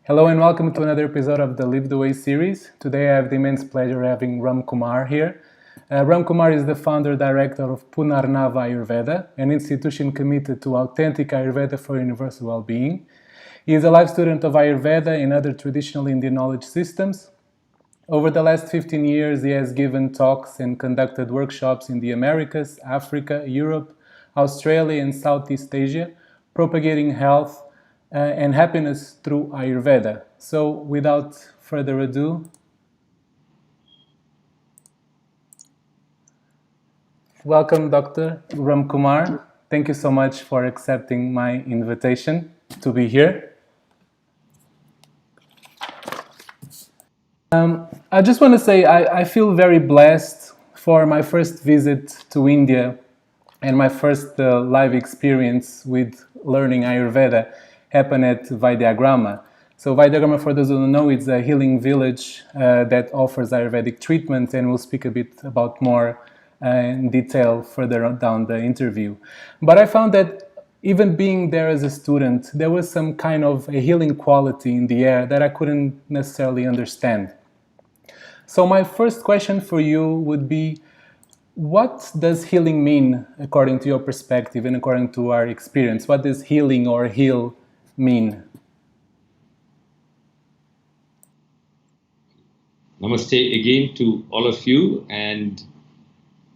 Hello and welcome to another episode of the Live the Way series. Today I have the immense pleasure of having Ramkumar here. Ramkumar is the founder-director of Punarnava Ayurveda, an institution committed to authentic Ayurveda for universal well-being. He is a life student of Ayurveda and other traditional Indian knowledge systems. Over the last 15 years, he has given talks and conducted workshops in the Americas, Africa, Europe, Australia, and Southeast Asia, propagating health and happiness through Ayurveda. So, without further ado, welcome, Dr. Ramkumar. Thank you so much for accepting my invitation to be here. I just want to say I feel very blessed for my first visit to India and my first live experience with learning Ayurveda happened at Vaidyagrama. So Vaidyagrama, for those who don't know, it's a healing village that offers Ayurvedic treatment, and we'll speak a bit about more in detail further on down the interview. But I found that even being there as a student, there was some kind of a healing quality in the air that I couldn't necessarily understand. So my first question for you would be, what does healing mean according to your perspective and according to our experience? What does healing or heal mean? Namaste again to all of you. And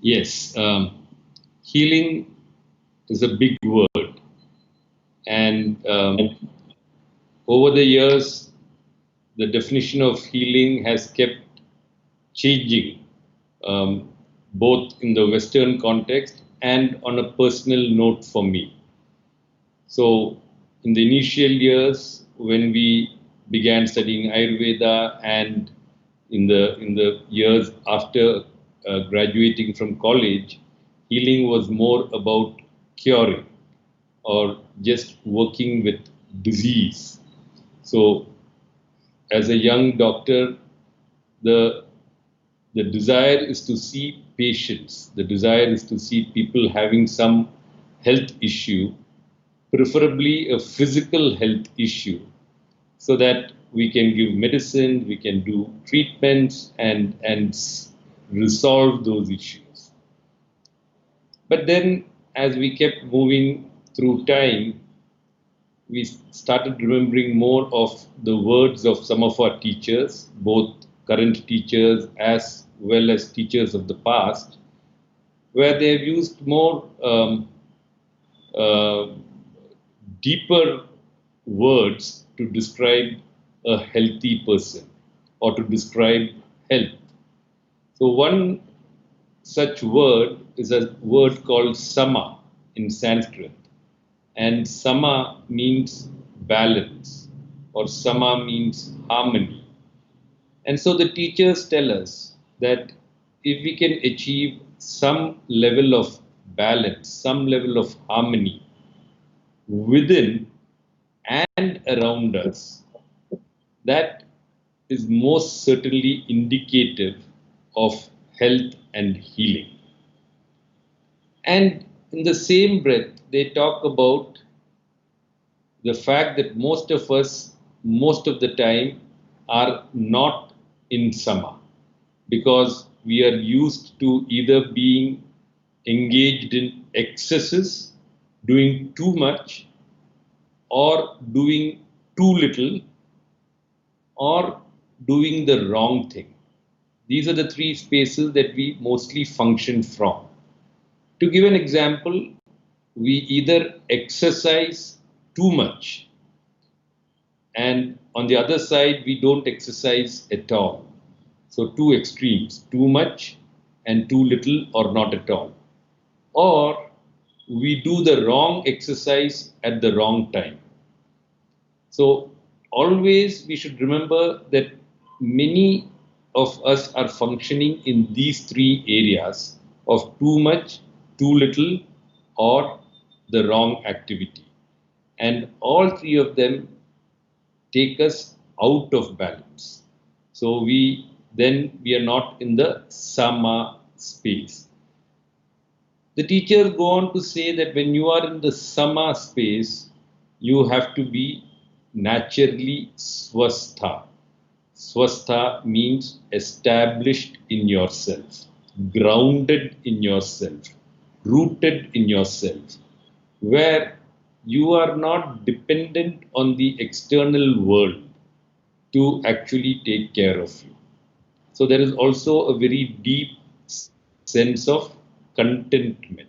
yes, healing is a big word. And over the years, the definition of healing has kept changing, both in the Western context and on a personal note for me. So in the initial years, when we began studying Ayurveda, and in the years after graduating from college, healing was more about curing or just working with disease. So as a young doctor, the desire is to see patients, the desire is to see people having some health issue, preferably a physical health issue, so that we can give medicine, we can do treatments and resolve those issues. But then as we kept moving through time, we started remembering more of the words of some of our teachers, both current teachers as well as teachers of the past, where they have used more deeper words to describe a healthy person or to describe health. So one such word is a word called sama in Sanskrit. And sama means balance, or sama means harmony. And so the teachers tell us that if we can achieve some level of balance, some level of harmony within and around us, that is most certainly indicative of health and healing. And in the same breath, they talk about the fact that most of us, most of the time, are not in sama, because we are used to either being engaged in excesses, doing too much, or doing too little, or doing the wrong thing. These are the three spaces that we mostly function from. To give an example, we either exercise too much, and on the other side, we don't exercise at all. So two extremes, too much and too little or not at all. Or we do the wrong exercise at the wrong time. So always we should remember that many of us are functioning in these three areas of too much, too little, or the wrong activity. And all three of them take us out of balance. So we are not in the sama space. The teachers go on to say that when you are in the sama space, you have to be naturally swastha. Swastha means established in yourself, grounded in yourself, rooted in yourself, where you are not dependent on the external world to actually take care of you. So there is also a very deep sense of contentment.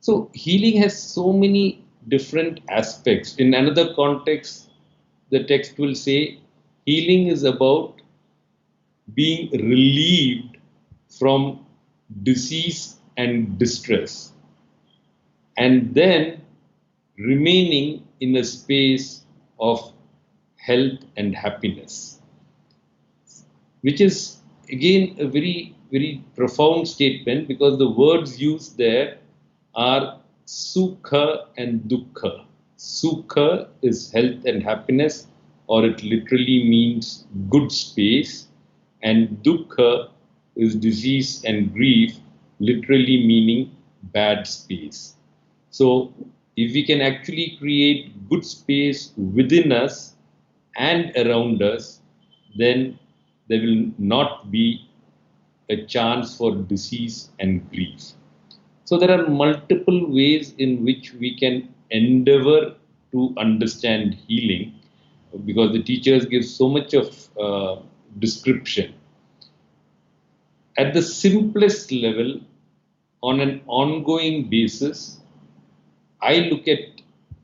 So healing has so many different aspects. In another context, the text will say healing is about being relieved from disease and distress, and then remaining in a space of health and happiness, which is again a very, very profound statement, because the words used there are sukha and dukkha. Sukha is health and happiness, or it literally means good space, and dukkha is disease and grief, literally meaning bad space. So, if we can actually create good space within us and around us, then there will not be a chance for disease and grief. So there are multiple ways in which we can endeavor to understand healing, because the teachers give so much of description. At the simplest level, on an ongoing basis, I look at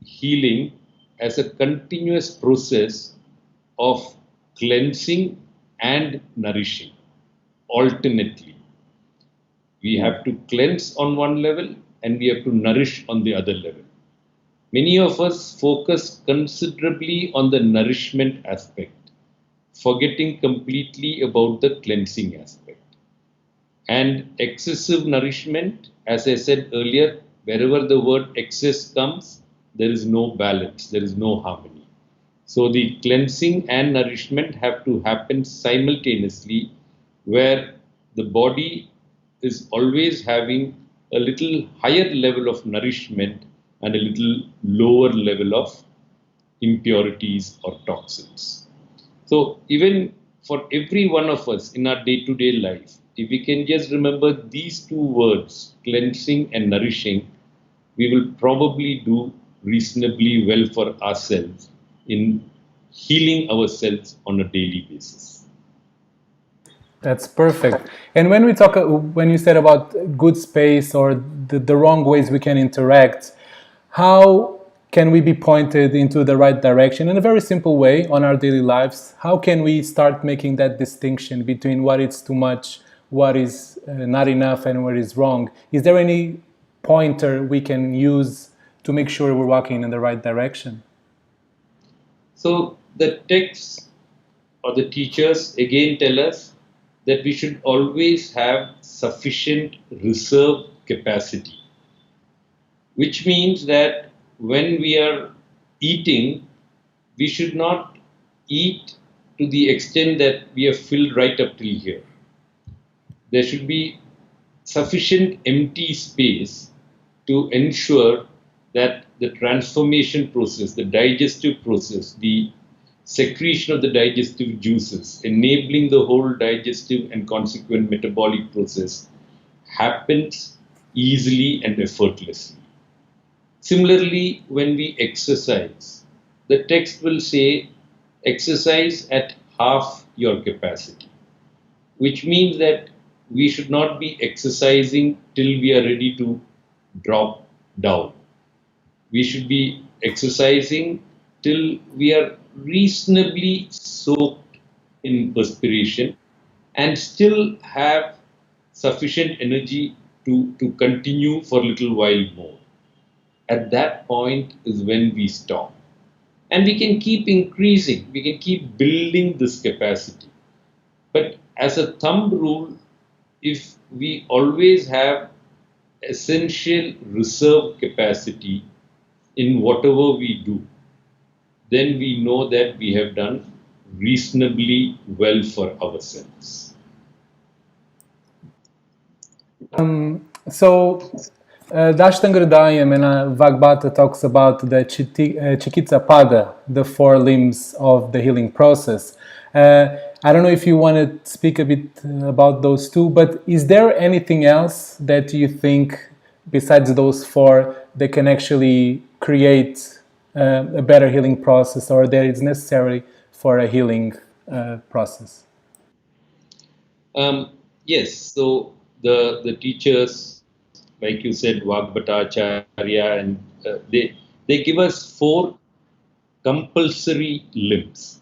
healing as a continuous process of cleansing and nourishing alternately. We have to cleanse on one level and we have to nourish on the other level. Many of us focus considerably on the nourishment aspect, forgetting completely about the cleansing aspect. And excessive nourishment, as I said earlier, wherever the word excess comes, there is no balance, there is no harmony. So the cleansing and nourishment have to happen simultaneously, where the body is always having a little higher level of nourishment and a little lower level of impurities or toxins. So even for every one of us in our day-to-day life, if we can just remember these two words, cleansing and nourishing, we will probably do reasonably well for ourselves in healing ourselves on a daily basis. That's perfect. And when we talk, when you said about good space or the wrong ways we can interact, how can we be pointed into the right direction in a very simple way on our daily lives? How can we start making that distinction between what is too much, what is not enough, and what is wrong? Is there any pointer we can use to make sure we're walking in the right direction? So the texts or the teachers again tell us that we should always have sufficient reserve capacity, which means that when we are eating, we should not eat to the extent that we are filled right up till here. There should be sufficient empty space to ensure that the transformation process, the digestive process, the secretion of the digestive juices, enabling the whole digestive and consequent metabolic process, happens easily and effortlessly. Similarly, when we exercise, the text will say exercise at half your capacity, which means that we should not be exercising till we are ready to drop down. We should be exercising till we are reasonably soaked in perspiration and still have sufficient energy to continue for a little while more. At that point is when we stop. And we can keep increasing, we can keep building this capacity. But as a thumb rule, if we always have essential reserve capacity in whatever we do, then we know that we have done reasonably well for ourselves. So Dashtangradayam and Vagbhata talks about the Chikitsa Pada, the four limbs of the healing process. I don't know if you want to speak a bit about those two, but is there anything else that you think, besides those four, that can actually create a better healing process, or that is necessary for a healing process? Yes, so the teachers, like you said, Vagbhatacharya, and they give us four compulsory limbs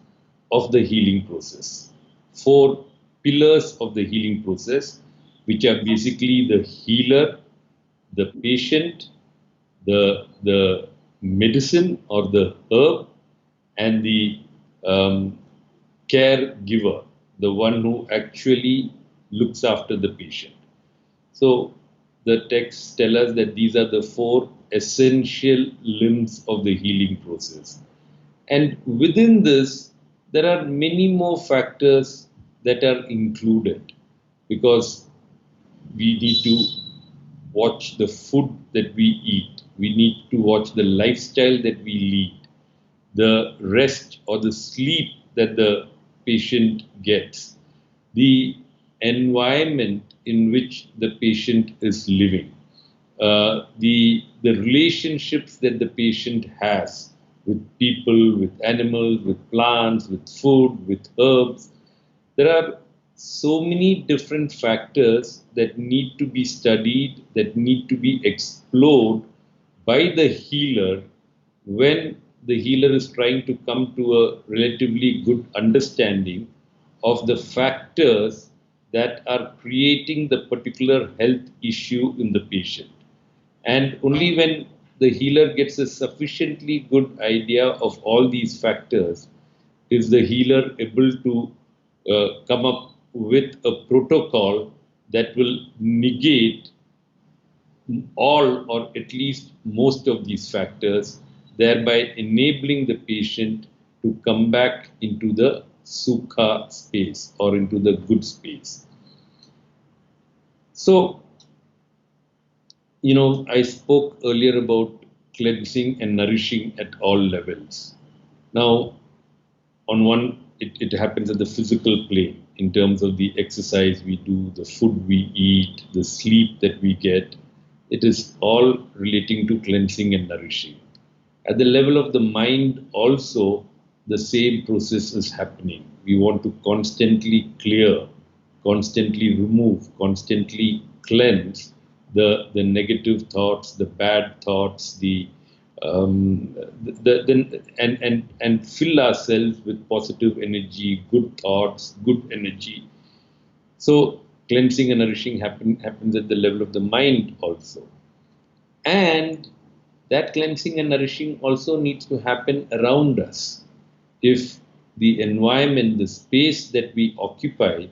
of the healing process, four pillars of the healing process, which are basically the healer, the patient, the medicine or the herb, and the caregiver, the one who actually looks after the patient. So the texts tell us that these are the four essential limbs of the healing process. And within this, there are many more factors that are included, because we need to watch the food that we eat. We need to watch the lifestyle that we lead, the rest or the sleep that the patient gets, the environment in which the patient is living, the relationships that the patient has with people, with animals, with plants, with food, with herbs. There are so many different factors that need to be studied, that need to be explored by the healer when the healer is trying to come to a relatively good understanding of the factors that are creating the particular health issue in the patient. And only when the healer gets a sufficiently good idea of all these factors is the healer able to come up with a protocol that will negate all or at least most of these factors, thereby enabling the patient to come back into the sukha space or into the good space. So, I spoke earlier about cleansing and nourishing at all levels. Now, on one, it happens at the physical plane in terms of the exercise we do, the food we eat, the sleep that we get. It is all relating to cleansing and nourishing. At the level of the mind, also, the same process is happening. We want to constantly clear, constantly remove, constantly cleanse the negative thoughts, the bad thoughts, and fill ourselves with positive energy, good thoughts, good energy. So cleansing and nourishing happens at the level of the mind also. And that cleansing and nourishing also needs to happen around us. If the environment, the space that we occupy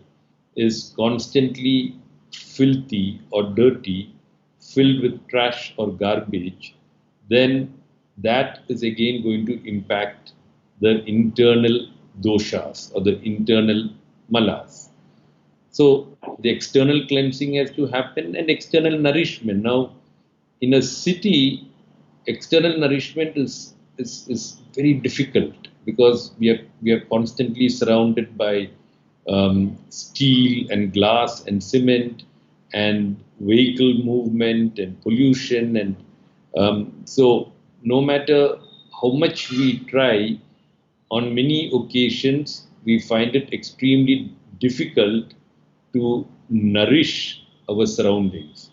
is constantly filthy or dirty, filled with trash or garbage, then that is again going to impact the internal doshas or the internal malas. So the external cleansing has to happen and external nourishment. Now, in a city, external nourishment is very difficult because we are constantly surrounded by steel and glass and cement and vehicle movement and pollution, and so no matter how much we try, on many occasions we find it extremely difficult to nourish our surroundings.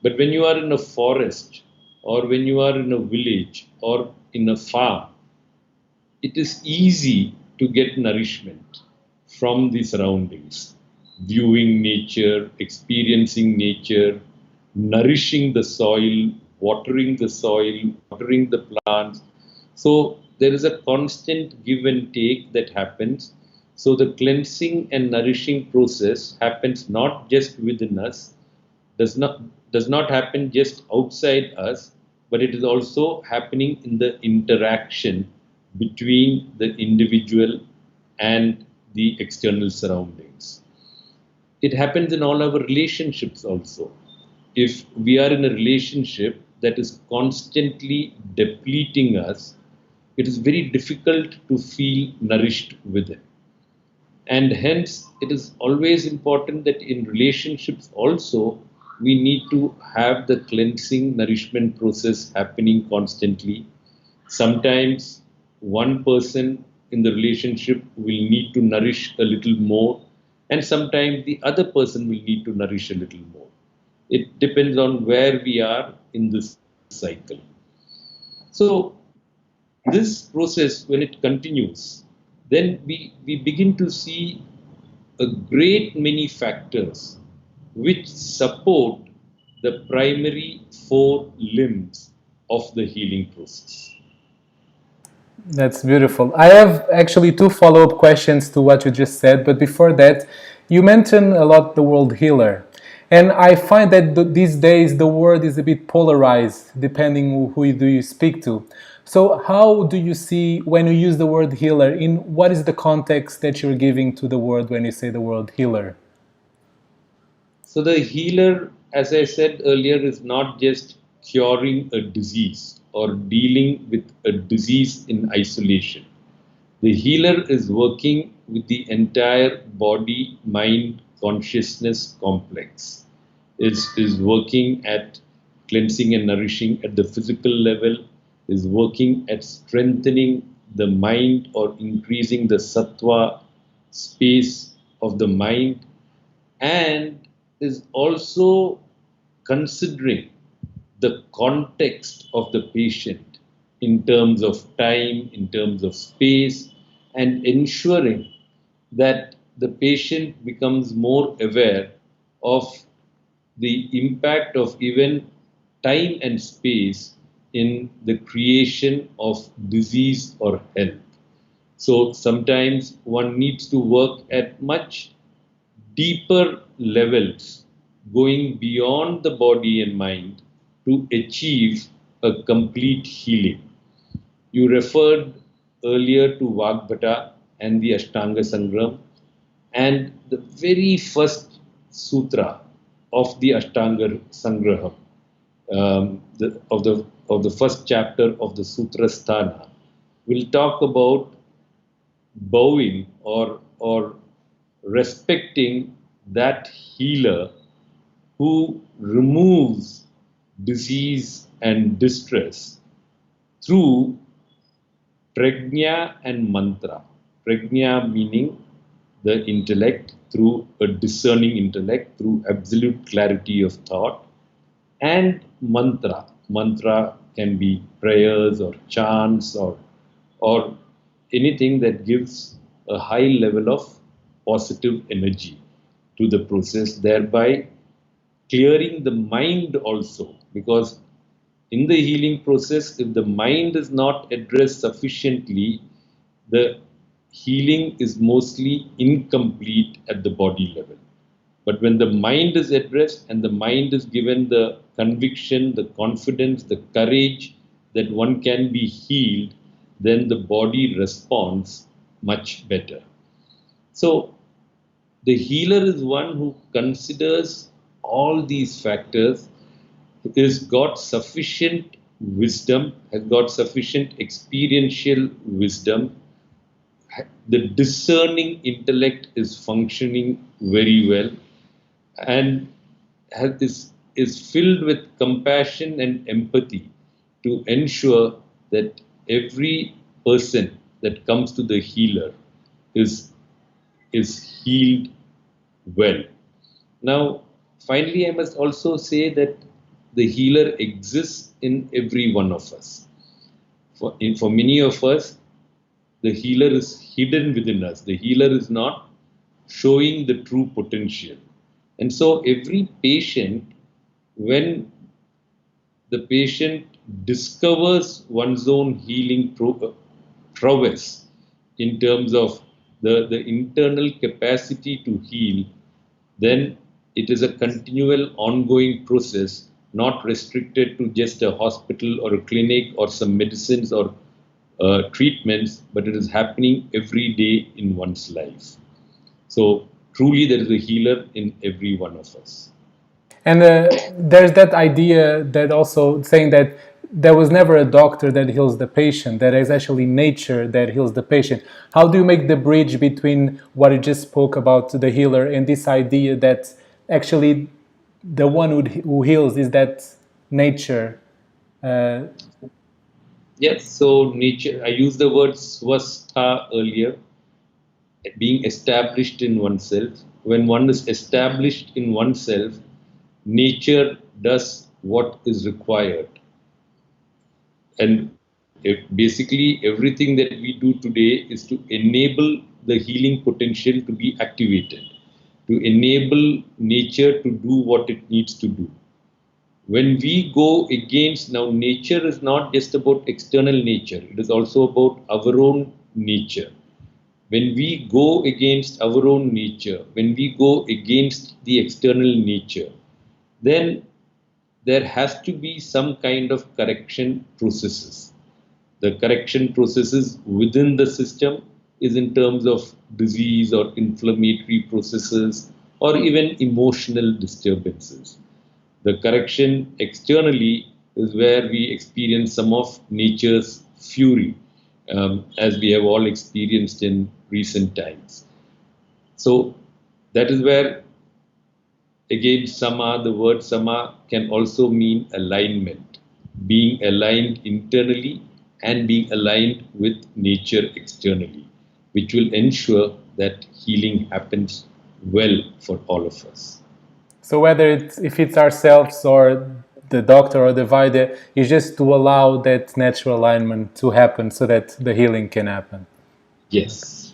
But when you are in a forest, or when you are in a village, or in a farm, it is easy to get nourishment from the surroundings. Viewing nature, experiencing nature, nourishing the soil, watering the soil, watering the plants. So there is a constant give and take that happens. So the cleansing and nourishing process happens not just within us, does not does not happen just outside us, but it is also happening in the interaction between the individual and the external surroundings. It happens in all our relationships also. if we are in a relationship that is constantly depleting us, it is very difficult to feel nourished within. And hence, it is always important that in relationships also, we need to have the cleansing nourishment process happening constantly. Sometimes one person in the relationship will need to nourish a little more, and sometimes the other person will need to nourish a little more. It depends on where we are in this cycle. So, this process, when it continues, then we begin to see a great many factors which support the primary four limbs of the healing process. That's beautiful. I have actually two follow-up questions to what you just said, but before that, you mentioned a lot the word healer. And I find that these days the word is a bit polarized depending who do you speak to. So how do you see when you use the word healer, in what is the context that you're giving to the word when you say the word healer? So the healer, as I said earlier, is not just curing a disease or dealing with a disease in isolation. The healer is working with the entire body, mind, consciousness complex. Is working at cleansing and nourishing at the physical level, is working at strengthening the mind or increasing the sattva space of the mind, and is also considering the context of the patient in terms of time, in terms of space, and ensuring that the patient becomes more aware of the impact of even time and space in the creation of disease or health. So sometimes one needs to work at much deeper levels, going beyond the body and mind to achieve a complete healing. You referred earlier to Vagbhata and the Ashtanga Sangram, and the very first sutra of the Ashtanga Sangraham, of the first chapter of the Sutra Sthana, will talk about bowing or respecting that healer who removes disease and distress through prajna and mantra. Prajna meaning the intellect, through a discerning intellect, through absolute clarity of thought, and mantra. Mantra can be prayers or chants or anything that gives a high level of positive energy to the process, thereby clearing the mind also. Because in the healing process, if the mind is not addressed sufficiently, the healing is mostly incomplete at the body level. But when the mind is addressed and the mind is given the conviction, the confidence, the courage that one can be healed, then the body responds much better. So, the healer is one who considers all these factors, has got sufficient wisdom, has got sufficient experiential wisdom. The discerning intellect is functioning very well, and is filled with compassion and empathy to ensure that every person that comes to the healer is is healed well. Now, finally, I must also say that the healer exists in every one of us. For many of us, the healer is hidden within us. The healer is not showing the true potential. And so, every patient, when the patient discovers one's own healing prowess in terms of the internal capacity to heal, then it is a continual ongoing process, not restricted to just a hospital or a clinic or some medicines or treatments, but it is happening every day in one's life. So truly there is a healer in every one of us. And there's that idea that also saying that there was never a doctor that heals the patient, that is actually nature that heals the patient. How do you make the bridge between what you just spoke about the healer and this idea that actually the one who heals is that nature? Yes, so nature, I used the word swastha earlier, being established in oneself. When one is established in oneself, nature does what is required. And basically, everything that we do today is to enable the healing potential to be activated, to enable nature to do what it needs to do. When we go against, now nature is not just about external nature, it is also about our own nature. When we go against our own nature, when we go against the external nature, then there has to be some kind of correction processes. The correction processes within the system is in terms of disease or inflammatory processes or even emotional disturbances. The correction externally is where we experience some of nature's fury, as we have all experienced in recent times. So that is where, again, sama, the word sama can also mean alignment, being aligned internally and being aligned with nature externally, which will ensure that healing happens well for all of us. So whether it's if it's ourselves or the doctor or the Vaidya, is just to allow that natural alignment to happen so that the healing can happen. Yes.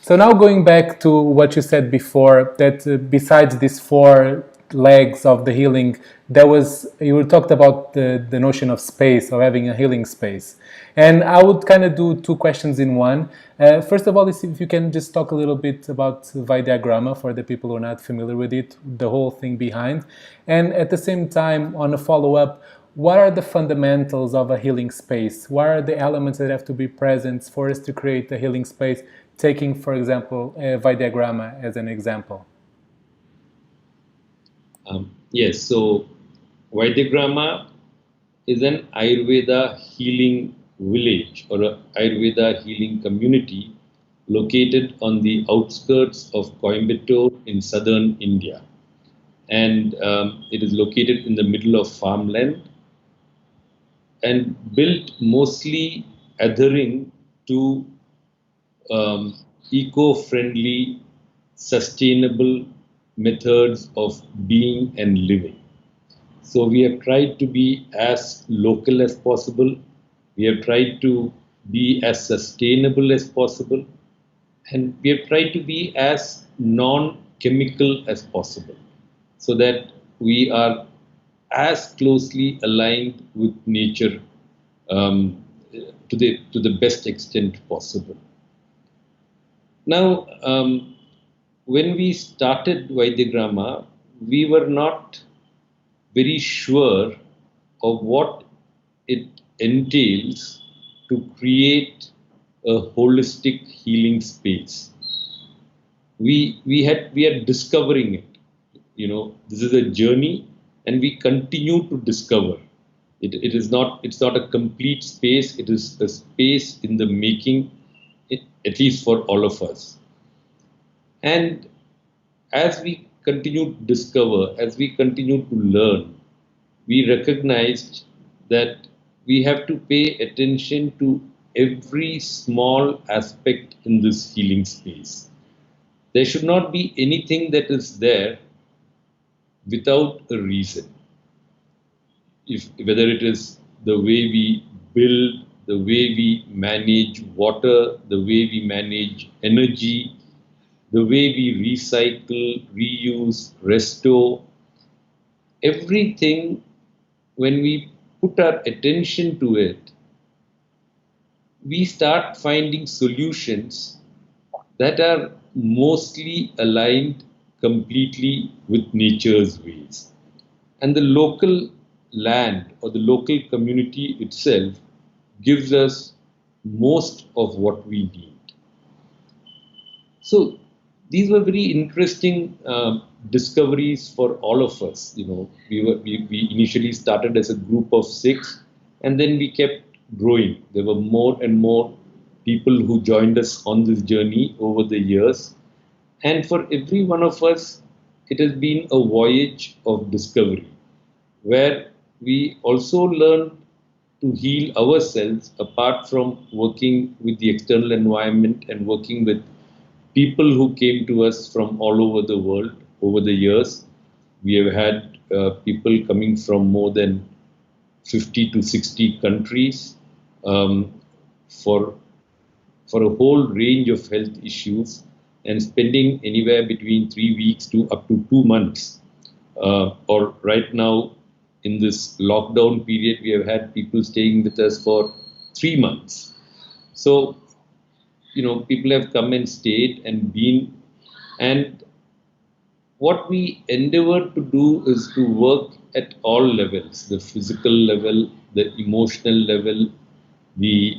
So now going back to what you said before, that besides these four legs of the healing, there was you talked about the notion of space, of having a healing space. And I would kind of do two questions in one. First of all, is if you can just talk a little bit about Vaidyagrama for the people who are not familiar with it, the whole thing behind. And at the same time, on a follow-up, what are the fundamentals of a healing space? What are the elements that have to be present for us to create a healing space? Taking, for example, Vaidyagrama as an example. Yes, so Vaidyagrama is an Ayurveda healing village or a Ayurveda healing community located on the outskirts of Coimbatore in southern India. And it is located in the middle of farmland and built mostly adhering to um, eco-friendly, sustainable methods of being and living. So we have tried to be as local as possible. We have tried to be as sustainable as possible. And we have tried to be as non-chemical as possible so that we are as closely aligned with nature um, to the best extent possible. Now, when we started Vaidyagrama, we were not very sure of what it entails to create a holistic healing space. We are discovering it. You know, this is a journey, and we continue to discover. It is not. It's not a complete space. It is a space in the making, at least for all of us. And as we continue to discover, as we continue to learn, we recognized that we have to pay attention to every small aspect in this healing space. There should not be anything that is there without a reason. If whether it is the way we build, the way we manage water, the way we manage energy, the way we recycle, reuse, restore, everything, when we put our attention to it, we start finding solutions that are mostly aligned completely with nature's ways. And the local land or the local community itself gives us most of what we need. So these were very interesting discoveries for all of us. We initially started as a group of 6, and then we kept growing. There were more and more people who joined us on this journey over the years, and for every one of us, it has been a voyage of discovery, where we also learn to heal ourselves apart from working with the external environment and working with people who came to us from all over the world over the years. We have had people coming from more than 50 to 60 countries um, for, for a whole range of health issues and spending anywhere between 3 weeks to up to 2 months. Or right now, in this lockdown period, we have had people staying with us for 3 months. So, people have come and stayed and been, and what we endeavor to do is to work at all levels: the physical level, the emotional level, the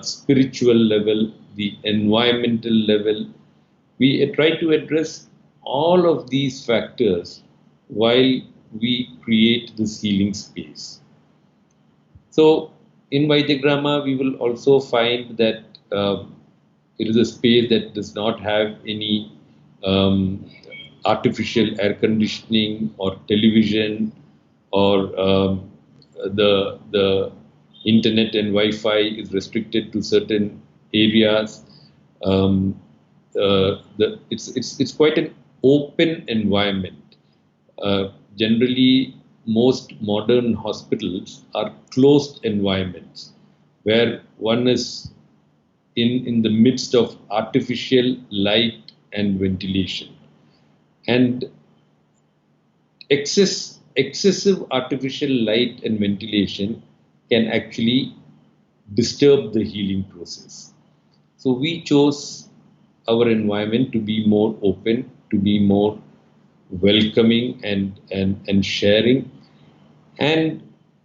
spiritual level, the environmental level. We try to address all of these factors while we create this healing space. So, in Vaidyagrama, we will also find that it is a space that does not have any um, artificial air conditioning or television, or the internet and Wi-Fi is restricted to certain areas. Um, it's quite an open environment. Generally, most modern hospitals are closed environments where one is in the midst of artificial light and ventilation. And excessive artificial light and ventilation can actually disturb the healing process. So we chose our environment to be more open, to be more welcoming and sharing. And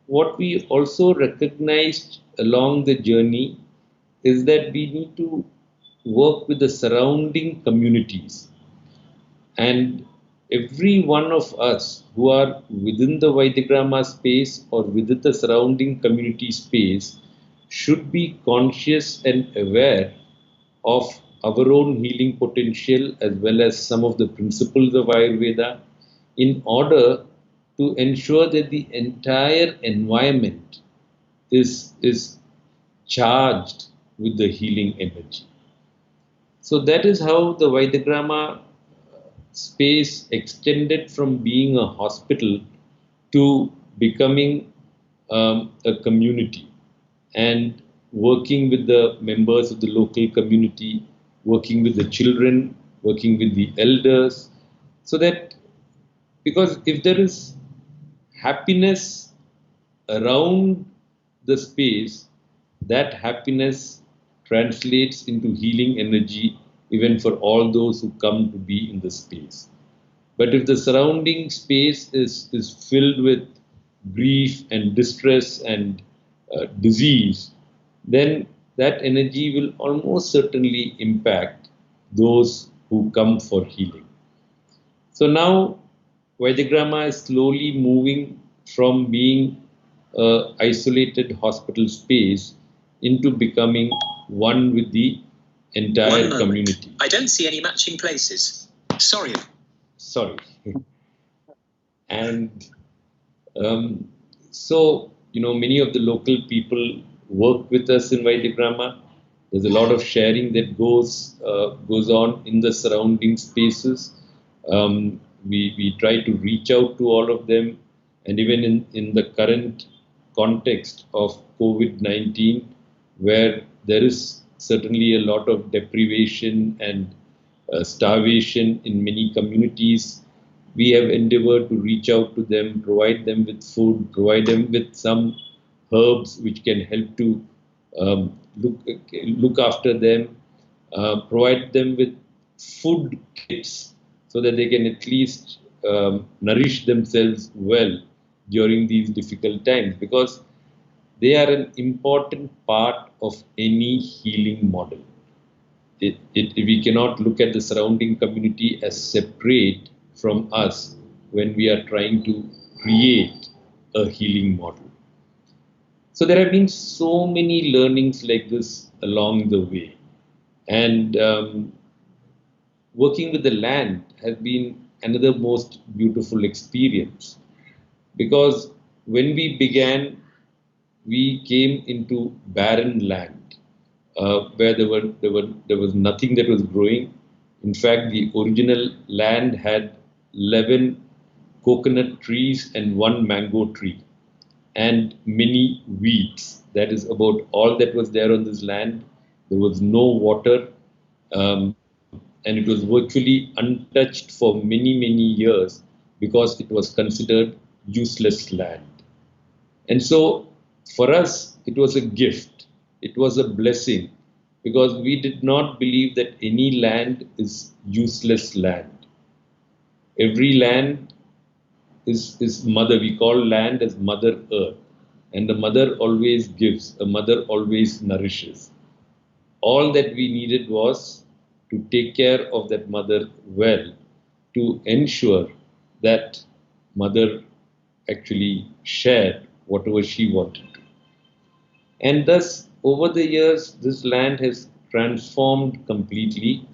what we also recognized along the journey is that we need to work with the surrounding communities. And every one of us who are within the Vaidyagrama space or within the surrounding community space should be conscious and aware of our own healing potential as well as some of the principles of Ayurveda, in order to ensure that the entire environment is charged with the healing energy. So that is how the Vaidyagrama space extended from being a hospital to becoming a community, and working with the members of the local community, working with the children, working with the elders, so that, because if there is happiness around the space, that happiness translates into healing energy even for all those who come to be in the space. But if the surrounding space is filled with grief and distress and disease, then that energy will almost certainly impact those who come for healing. So now Vaidyagrama is slowly moving from being an isolated hospital space into becoming one with the entire community. I don't see any matching places. Sorry. And so, many of the local people work with us in Vaidyagrama. There's a lot of sharing that goes on in the surrounding spaces. We try to reach out to all of them, and even in the current context of COVID-19, where there is certainly a lot of deprivation and starvation in many communities, we have endeavored to reach out to them, provide them with food, provide them with some herbs which can help to look after them, provide them with food kits so that they can at least nourish themselves well during these difficult times, because they are an important part of any healing model. we cannot look at the surrounding community as separate from us when we are trying to create a healing model. So there have been so many learnings like this along the way. And working with the land has been another most beautiful experience, because when we began, we came into barren land where there was nothing that was growing. In fact, the original land had 11 coconut trees and one mango tree, and many weeds. That is about all that was there on this land. There was no water, and it was virtually untouched for many, many years because it was considered useless land. And so for us, it was a gift. It was a blessing, because we did not believe that any land is useless land. Every land is mother. We call land as Mother Earth. And the mother always gives, the mother always nourishes. All that we needed was to take care of that mother well, to ensure that mother actually shared whatever she wanted to. And thus, over the years, this land has transformed completely.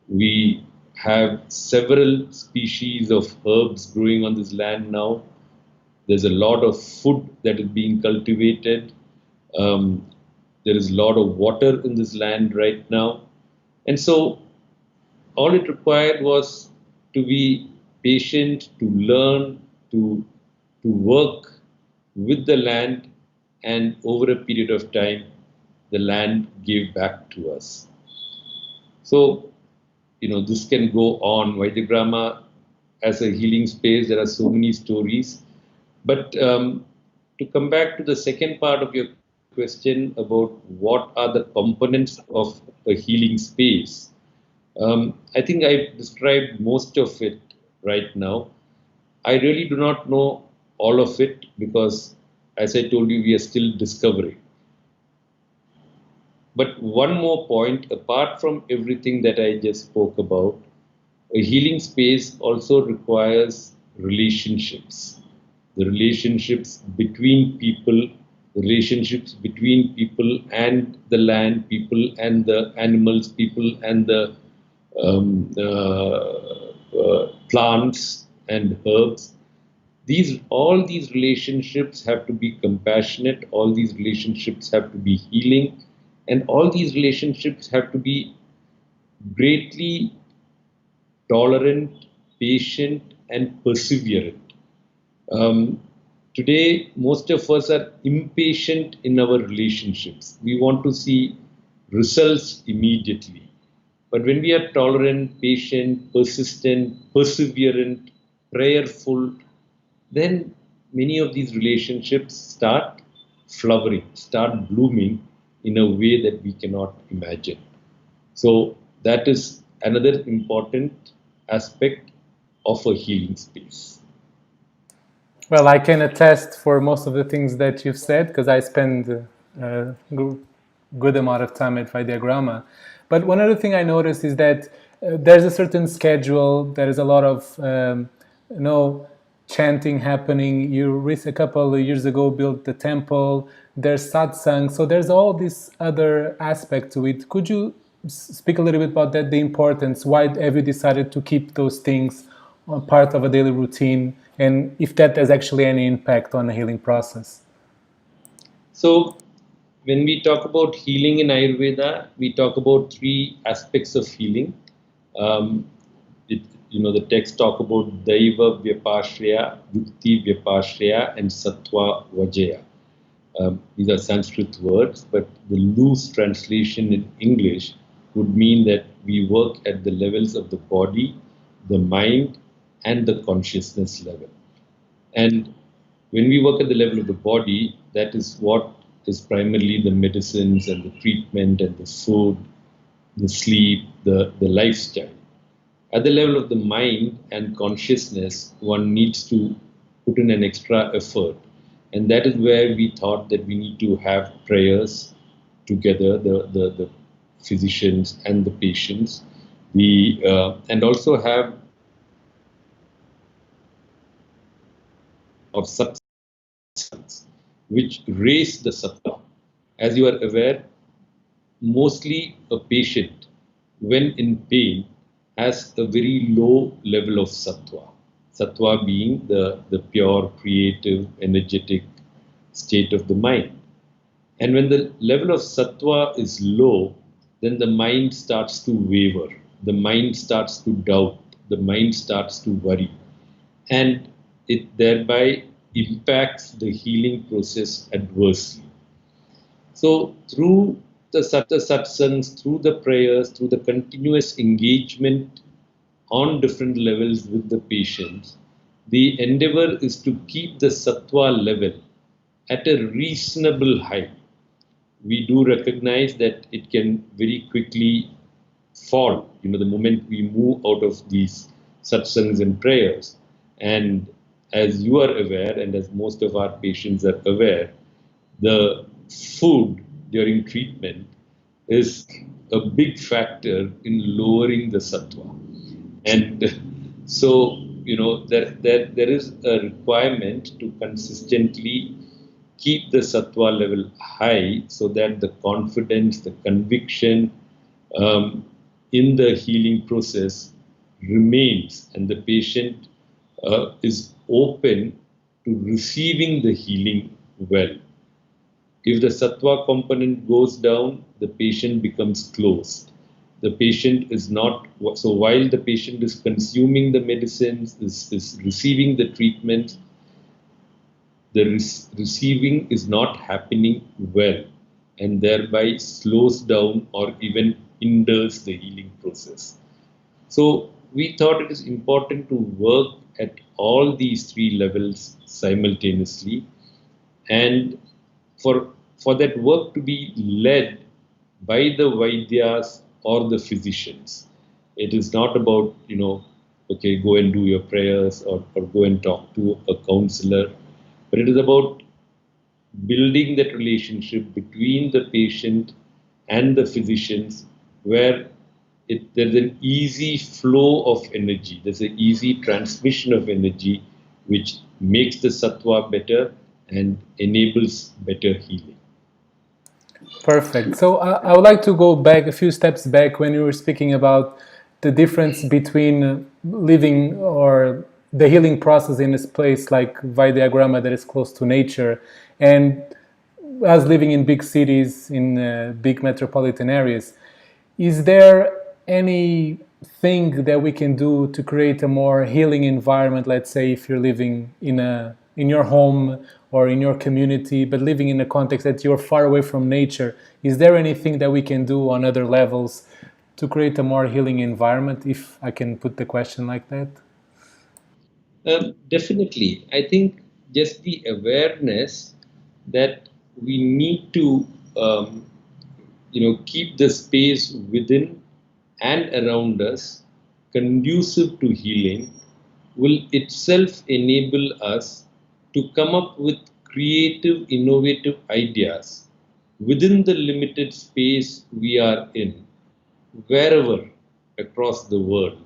We have several species of herbs growing on this land now. There's a lot of food that is being cultivated. There is a lot of water in this land right now. And so all it required was to be patient, to learn, to work with the land, and over a period of time, the land gave back to us. So, this can go on. Vaidyagrama as a healing space, there are so many stories. But to come back to the second part of your question about what are the components of a healing space, I think I've described most of it right now. I really do not know all of it because, as I told you, we are still discovering. But one more point, apart from everything that I just spoke about, a healing space also requires relationships. The relationships between people, relationships between people and the land, people and the animals, people and the plants and herbs. All these relationships have to be compassionate, all these relationships have to be healing, and all these relationships have to be greatly tolerant, patient, and perseverant. Today, most of us are impatient in our relationships. We want to see results immediately. But when we are tolerant, patient, persistent, perseverant, prayerful, then many of these relationships start flowering, start blooming in a way that we cannot imagine. So that is another important aspect of a healing space. Well, I can attest for most of the things that you've said because I spend a good amount of time at Vaidyagrama. But one other thing I noticed is that there's a certain schedule. There is a lot of chanting happening. You a couple of years ago built the temple. There's satsang. So there's all this other aspect to it. Could you speak a little bit about that, the importance? Why have you decided to keep those things part of a daily routine, and if that has actually any impact on the healing process? So when we talk about healing in Ayurveda, we talk about three aspects of healing. The text talk about Daiva Vyapashraya, Yukti Vyapashraya, and Sattva Vajaya. These are Sanskrit words, but the loose translation in English would mean that we work at the levels of the body, the mind, and the consciousness level. And when we work at the level of the body, that is what is primarily the medicines and the treatment and the food, the sleep, the lifestyle. At the level of the mind and consciousness, one needs to put in an extra effort. And that is where we thought that we need to have prayers together, the physicians and the patients. And also have of substance which raise the sattva. As you are aware, mostly a patient, when in pain, has a very low level of sattva. Sattva being the pure, creative, energetic state of the mind. And when the level of sattva is low, then the mind starts to waver, the mind starts to doubt, the mind starts to worry, and it thereby impacts the healing process adversely. So, through the satsangs, through the prayers, through the continuous engagement on different levels with the patients, the endeavor is to keep the sattva level at a reasonable high. We do recognize that it can very quickly fall, the moment we move out of these satsangs and prayers. And as you are aware, and as most of our patients are aware, the food during treatment is a big factor in lowering the sattva. And so, there is a requirement to consistently keep the sattva level high so that the confidence, the conviction in the healing process remains, and the patient is open to receiving the healing well. If the sattva component goes down, the patient becomes closed. The patient is not, so while the patient is consuming the medicines, is receiving the treatment, the receiving is not happening well, and thereby slows down or even hinders the healing process. So we thought it is important to work at all these three levels simultaneously, and for that work to be led by the Vaidyas or the physicians. It is not about, okay, go and do your prayers or go and talk to a counselor, but it is about building that relationship between the patient and the physicians where there's an easy flow of energy, there's an easy transmission of energy which makes the sattva better and enables better healing. Perfect. So I would like to go back a few steps back when you were speaking about the difference between living or the healing process in a place like Vaidyagrama that is close to nature and us living in big cities, in big metropolitan areas. Is there anything that we can do to create a more healing environment? Let's say if you're living in your home or in your community, but living in a context that you're far away from nature, is there anything that we can do on other levels to create a more healing environment, if I can put the question like that? Definitely. I think just the awareness that we need to, keep the space within and around us conducive to healing will itself enable us to come up with creative, innovative ideas within the limited space we are in, wherever across the world,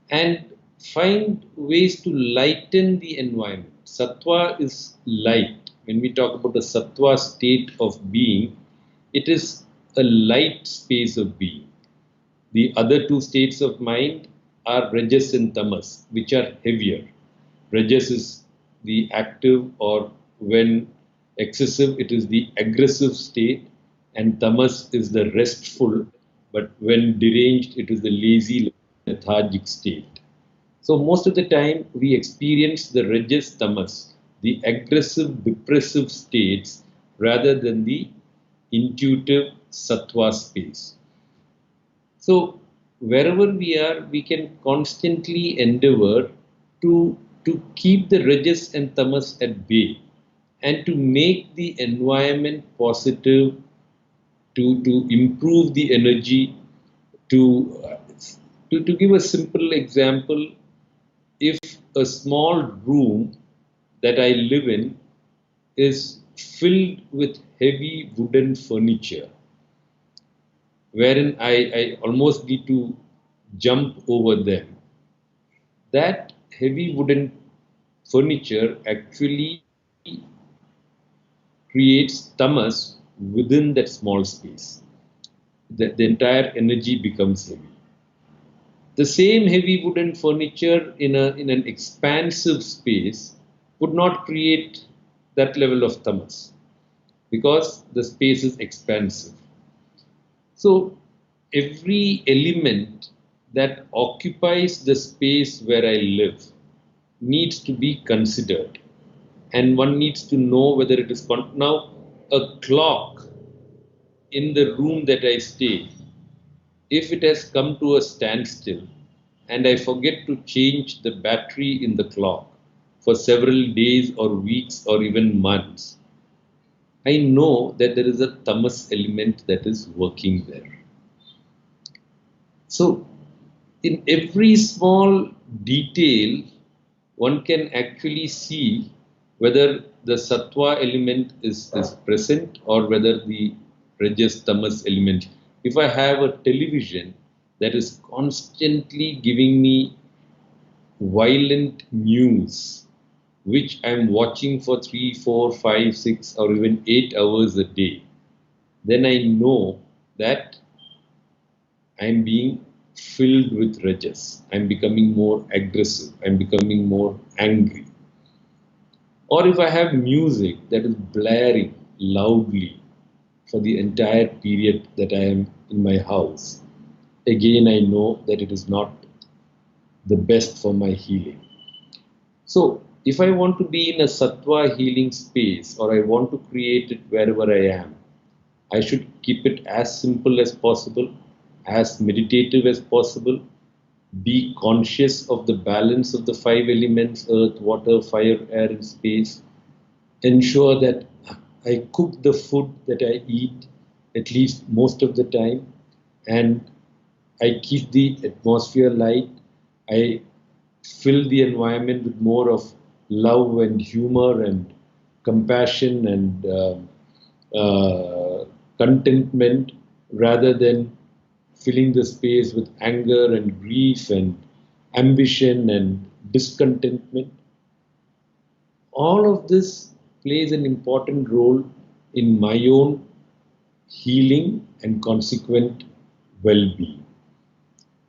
and find ways to lighten the environment. Sattva is light. When we talk about the sattva state of being, it is a light space of being. The other two states of mind are rajas and tamas, which are heavier. Rajas is the active, or when excessive, it is the aggressive state, and tamas is the restful, but when deranged, it is the lazy, lethargic state. So most of the time we experience the rajas tamas, the aggressive, depressive states, rather than the intuitive sattva space. So wherever we are, we can constantly endeavor to keep the rajas and tamas at bay and to make the environment positive, to improve the energy, to give a simple example, if a small room that I live in is filled with heavy wooden furniture, wherein I almost need to jump over them. That heavy wooden furniture actually creates tamas within that small space. The entire energy becomes heavy. The same heavy wooden furniture in an expansive space would not create that level of tamas because the space is expansive. So every element that occupies the space where I live needs to be considered, and one needs to know whether it is now a clock in the room that I stay. If it has come to a standstill and I forget to change the battery in the clock for several days or weeks or even months, I know that there is a tamas element that is working there. So, in every small detail, one can actually see whether the sattva element is present or whether the rajas tamas element. If I have a television that is constantly giving me violent news, which I'm watching for 3, 4, 5, 6, or even 8 hours a day, then I know that I'm being filled with rajas. I'm becoming more aggressive. I'm becoming more angry. Or if I have music that is blaring loudly for the entire period that I am in my house, again I know that it is not the best for my healing. So if I want to be in a sattva healing space or I want to create it wherever I am, I should keep it as simple as possible, as meditative as possible, be conscious of the balance of the 5 elements: earth, water, fire, air, and space. Ensure that I cook the food that I eat at least most of the time, and I keep the atmosphere light. I fill the environment with more of love and humor and compassion and contentment rather than filling the space with anger and grief and ambition and discontentment. All of this plays an important role in my own healing and consequent well-being.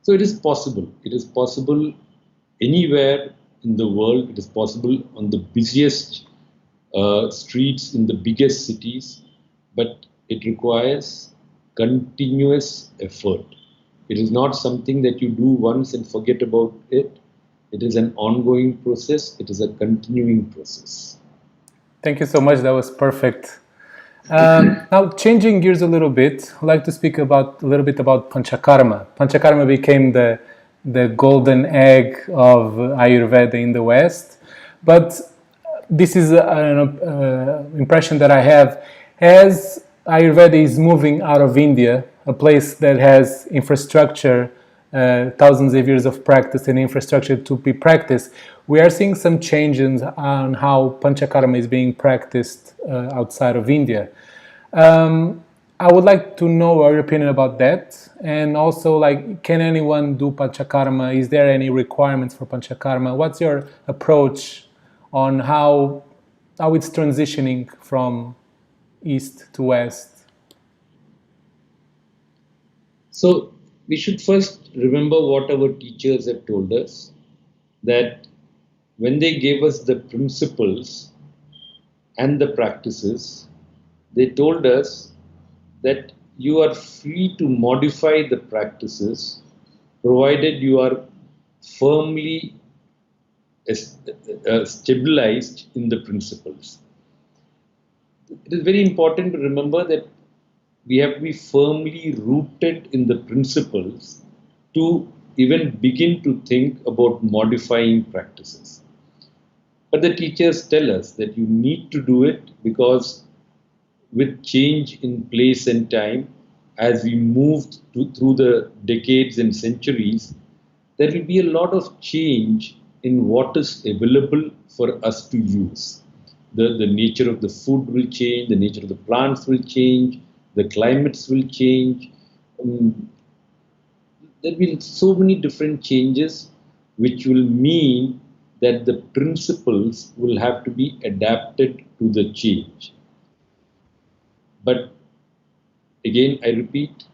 So it is possible. It is possible anywhere in the world. It is possible on the busiest streets in the biggest cities, but it requires continuous effort. It is not something that you do once and forget about it. It is an ongoing process. It is a continuing process. Thank you so much. That was perfect. Now, changing gears a little bit, I'd like to speak a little bit about Panchakarma. Panchakarma became the golden egg of Ayurveda in the West, but this is an impression that I have as Ayurveda is moving out of India, a place that has infrastructure, thousands of years of practice and infrastructure to be practiced. We are seeing some changes on how Panchakarma is being practiced outside of India. I would like to know your opinion about that, and also, like, can anyone do Panchakarma? Is there any requirements for Panchakarma? What's your approach on how it's transitioning from east to west? So we should first remember what our teachers have told us, that when they gave us the principles and the practices, they told us that you are free to modify the practices provided you are firmly stabilized in the principles. It is very important to remember that we have to be firmly rooted in the principles to even begin to think about modifying practices. But the teachers tell us that you need to do it because with change in place and time, as we move through the decades and centuries, there will be a lot of change in what is available for us to use. The nature of the food will change, the nature of the plants will change, the climates will change, um, there will be so many different changes, which will mean that the principles will have to be adapted to the change. But again, I repeat,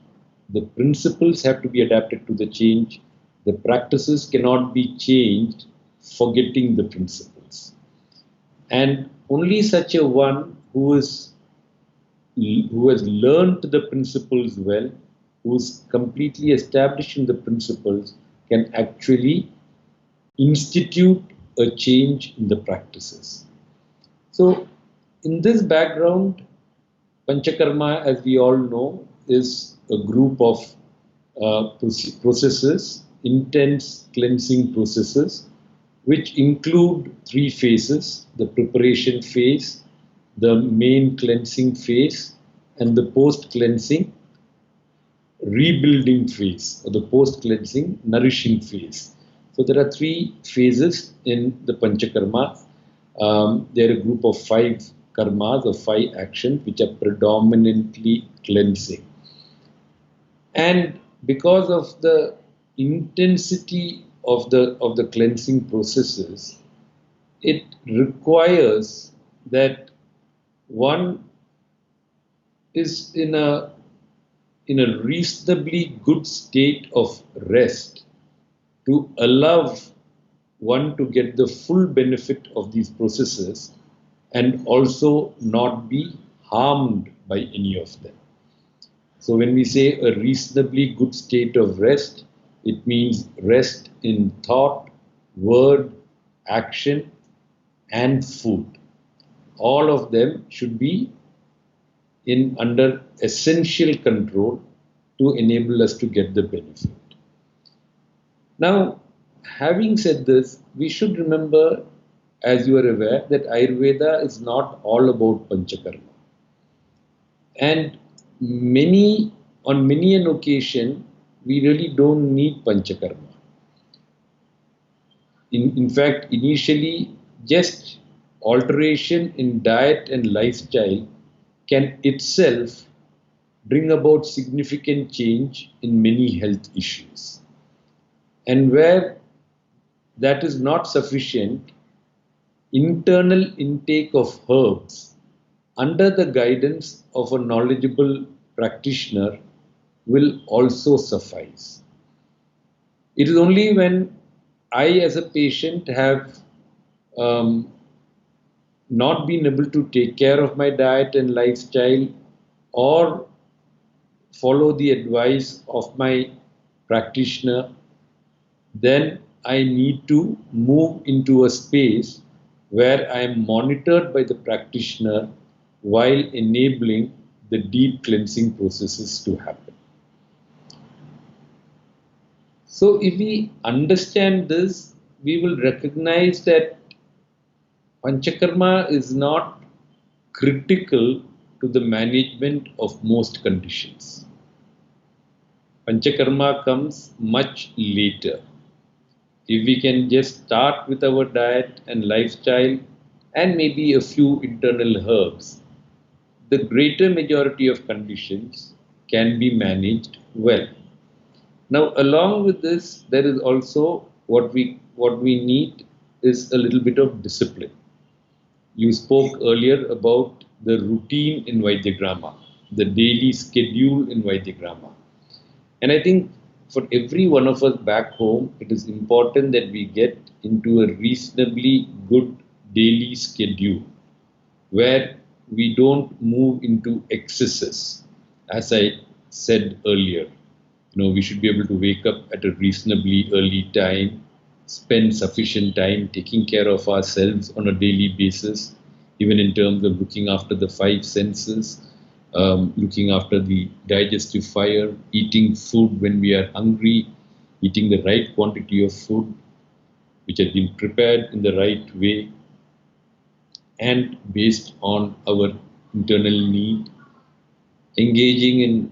the principles have to be adapted to the change. The practices cannot be changed, forgetting the principles. And only such a one who has learned the principles well, who's completely established in the principles, can actually institute a change in the practices. So, in this background, Panchakarma, as we all know, is a group of processes, intense cleansing processes, which include three phases: the preparation phase, the main cleansing phase, and the post-cleansing rebuilding phase, or the post-cleansing nourishing phase. So there are three phases in the Panchakarma. They are a group of 5 karmas or 5 actions which are predominantly cleansing. And because of the intensity of the cleansing processes, it requires that one is in a reasonably good state of rest to allow one to get the full benefit of these processes and also not be harmed by any of them. So when we say a reasonably good state of rest, it means rest in thought, word, action, and food. All of them should be under essential control to enable us to get the benefit. Now, having said this, we should remember, as you are aware, that Ayurveda is not all about Panchakarma. And on many an occasion, we really don't need Panchakarma. In fact, initially, just alteration in diet and lifestyle can itself bring about significant change in many health issues. And where that is not sufficient, internal intake of herbs under the guidance of a knowledgeable practitioner will also suffice. It is only when I, as a patient, have not been able to take care of my diet and lifestyle or follow the advice of my practitioner, then I need to move into a space where I am monitored by the practitioner while enabling the deep cleansing processes to happen. So if we understand this, we will recognize that Panchakarma is not critical to the management of most conditions. Panchakarma comes much later. If we can just start with our diet and lifestyle and maybe a few internal herbs, the greater majority of conditions can be managed well. Now, along with this, there is also what we need is a little bit of discipline. You spoke earlier about the routine in Vaidyagrama, the daily schedule in Vaidyagrama. And I think for every one of us back home, it is important that we get into a reasonably good daily schedule where we don't move into excesses. As I said earlier, we should be able to wake up at a reasonably early time, spend sufficient time taking care of ourselves on a daily basis, even in terms of looking after the 5 senses, looking after the digestive fire, eating food when we are hungry, eating the right quantity of food which has been prepared in the right way and based on our internal need, engaging in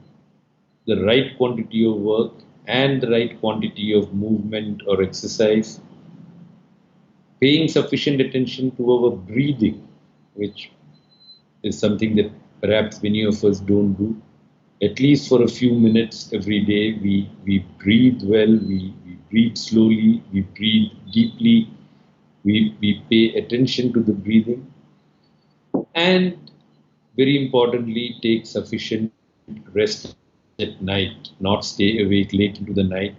the right quantity of work and the right quantity of movement or exercise, paying sufficient attention to our breathing, which is something that perhaps many of us don't do, at least for a few minutes every day. We breathe well, we breathe slowly, we breathe deeply, we pay attention to the breathing, and very importantly, take sufficient rest at night, not stay awake late into the night,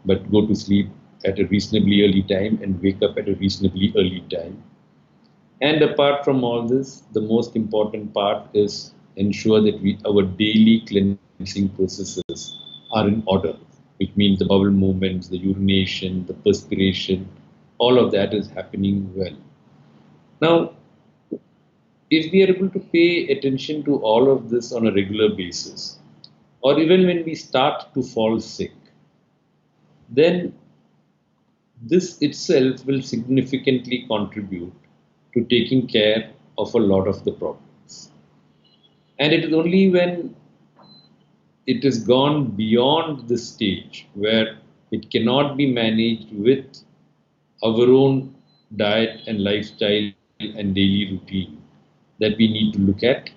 but go to sleep at a reasonably early time and wake up at a reasonably early time. And apart from all this, the most important part is ensure that our daily cleansing processes are in order, which means the bowel movements, the urination, the perspiration, all of that is happening well. Now, if we are able to pay attention to all of this on a regular basis, or even when we start to fall sick, then this itself will significantly contribute to taking care of a lot of the problems. And it is only when it has gone beyond this stage where it cannot be managed with our own diet and lifestyle and daily routine that we need to look at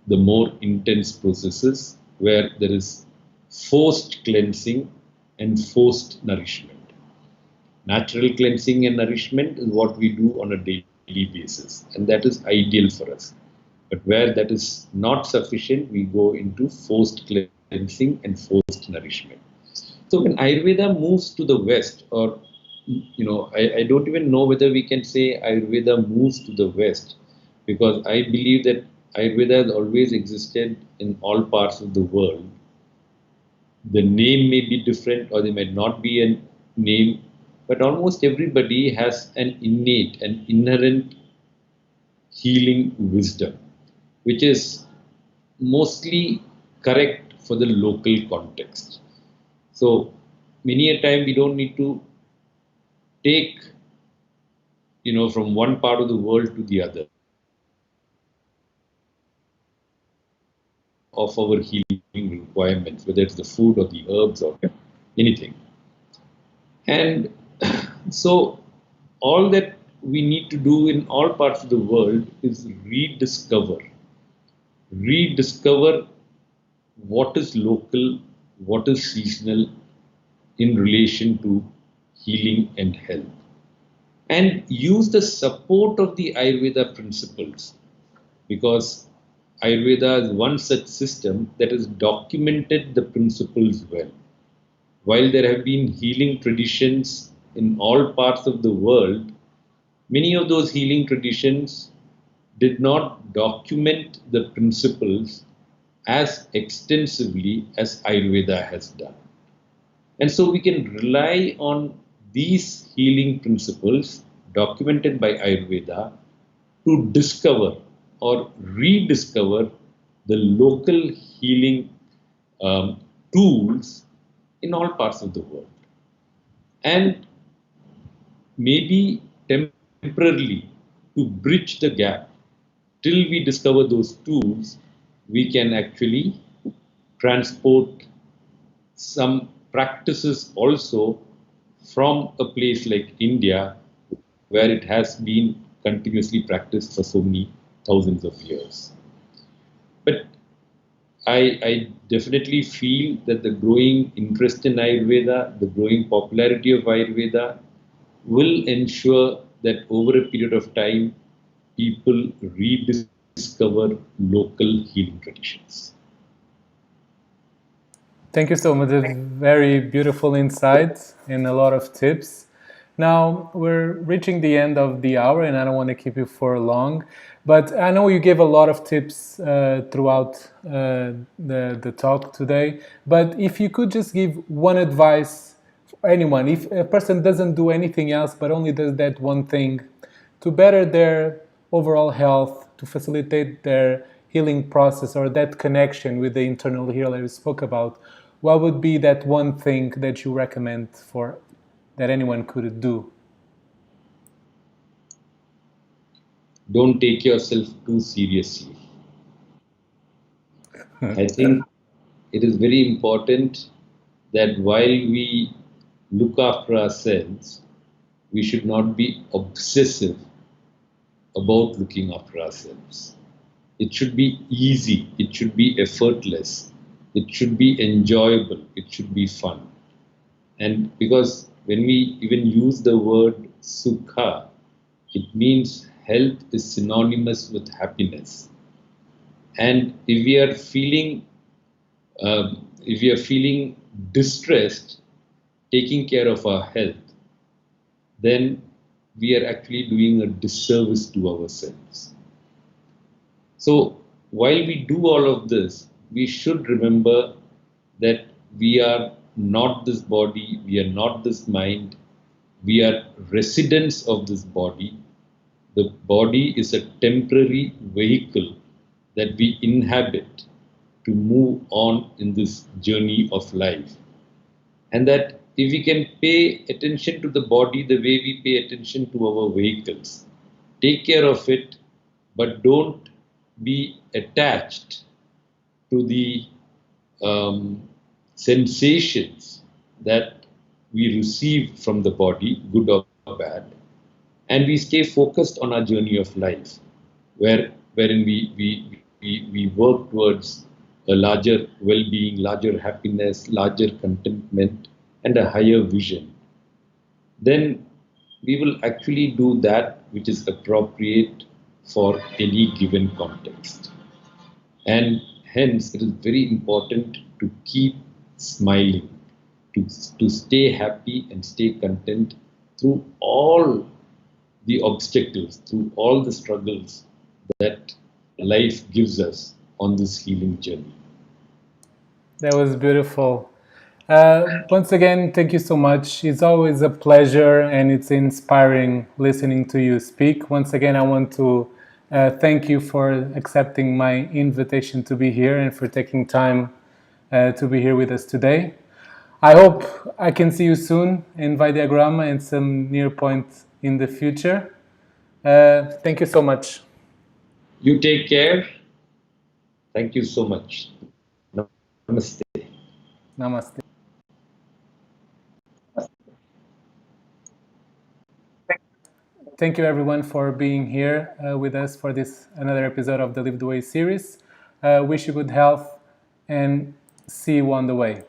the more intense processes where there is forced cleansing and forced nourishment. Natural cleansing and nourishment is what we do on a daily basis, and that is ideal for us. But where that is not sufficient, we go into forced cleansing and forced nourishment. So when Ayurveda moves to the West, or I don't even know whether we can say Ayurveda moves to the West, because I believe that Ayurveda has always existed in all parts of the world. The name may be different, or there might not be a name, but almost everybody has an innate and inherent healing wisdom, which is mostly correct for the local context. So many a time we don't need to take, from one part of the world to the other of our healing requirements, whether it's the food or the herbs or anything. And so all that we need to do in all parts of the world is rediscover what is local, what is seasonal in relation to healing and health, and use the support of the Ayurveda principles, because Ayurveda is one such system that has documented the principles well. While there have been healing traditions in all parts of the world, many of those healing traditions did not document the principles as extensively as Ayurveda has done. And so we can rely on these healing principles documented by Ayurveda to discover or rediscover the local healing tools in all parts of the world. And maybe temporarily, to bridge the gap till we discover those tools, we can actually transport some practices also from a place like India, where it has been continuously practiced for so many thousands of years. But I definitely feel that the growing interest in Ayurveda, the growing popularity of Ayurveda will ensure that over a period of time, people rediscover local healing traditions. Thank you so much. Very beautiful insights and a lot of tips. Now we're reaching the end of the hour, and I don't want to keep you for long. But I know you gave a lot of tips throughout the talk today. But if you could just give one advice for anyone, if a person doesn't do anything else but only does that one thing to better their overall health, to facilitate their healing process or that connection with the internal healer you spoke about, what would be that one thing that you recommend for that anyone could do? Don't take yourself too seriously. I think it is very important that while we look after ourselves, we should not be obsessive about looking after ourselves. It should be easy, it should be effortless. it should be enjoyable, it should be fun. And because when we even use the word sukha, it means health is synonymous with happiness. And if we are feeling distressed, taking care of our health, then we are actually doing a disservice to ourselves. So while we do all of this, we should remember that we are not this body, we are not this mind, we are residents of this body. The body is a temporary vehicle that we inhabit to move on in this journey of life. And that if we can pay attention to the body the way we pay attention to our vehicles, take care of it, but don't be attached to the sensations that we receive from the body, good or bad, and we stay focused on our journey of life, wherein we work towards a larger well-being, larger happiness, larger contentment, and a higher vision. Then we will actually do that which is appropriate for any given context. And hence, it is very important to keep smiling, to stay happy and stay content through all the obstacles, through all the struggles that life gives us on this healing journey. That was beautiful. Once again, thank you so much. It's always a pleasure and it's inspiring listening to you speak. Once again, I want to thank you for accepting my invitation to be here and for taking time to be here with us today. I hope I can see you soon in Vaidiagrama and some near point in the future. Thank you so much. You take care. Thank you so much. Namaste. Namaste. Thank you everyone for being here with us for this another episode of the Live the Way series. Wish you good health and see you on the way.